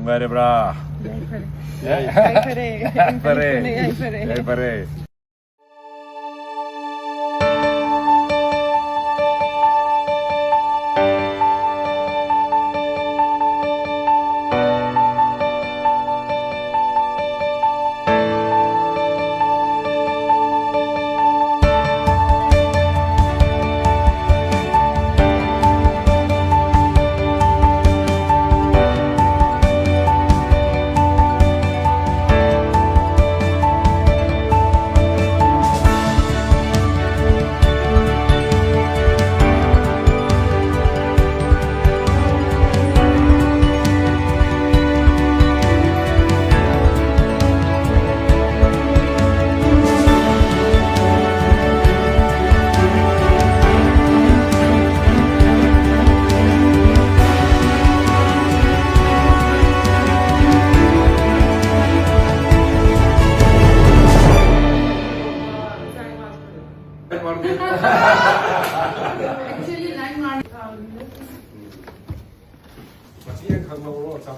Very bra. Pare.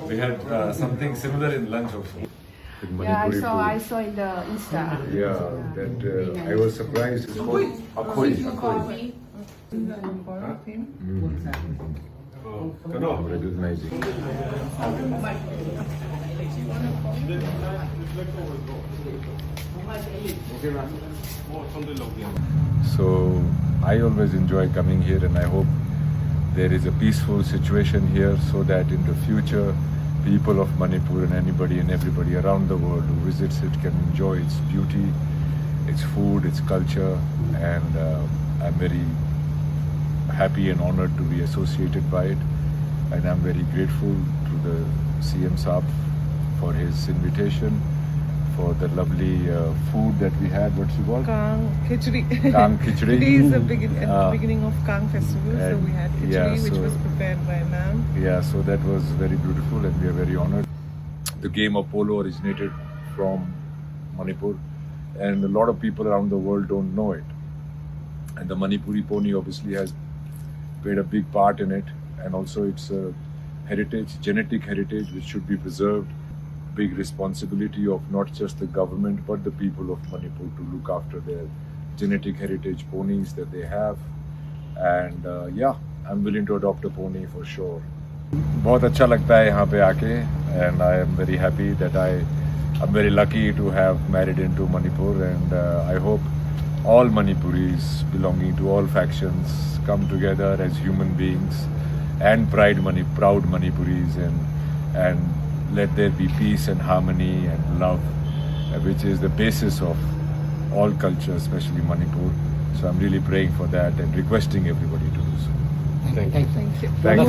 We had something similar in lunch also. Yeah, I saw in the Insta. Yeah, that I was surprised. It's called Akhoy. I'm recognizing. So I always enjoy coming here, and I hope there is a peaceful situation here so that in the future people of Manipur and anybody and everybody around the world who visits it can enjoy its beauty, its food, its culture, and I'm very happy and honored to be associated by it, and I'm very grateful to the CM Saab for his invitation, for the lovely food that we had. What's it called? Kang Khichdi. Kang Khichdi. Today is the beginning of Kang festival, so we had khichdi, yeah, which was prepared by ma'am. Yeah, so that was very beautiful, and we are very honored. The game of polo originated from Manipur, and a lot of people around the world don't know it. And the Manipuri pony obviously has played a big part in it, and also it's a heritage, genetic heritage, which should be preserved. Big responsibility of not just the government but the people of Manipur to look after their genetic heritage ponies that they have, and yeah, I'm willing to adopt a pony for sure. बहुत अच्छा लगता है यहाँ पे आके, and I am very happy that I'm very lucky to have married into Manipur, and I hope all Manipuris belonging to all factions come together as human beings and proud Manipuris, and let there be peace and harmony and love, which is the basis of all culture, especially Manipur. So I'm really praying for that and requesting everybody to do so. Thank you. Thank you.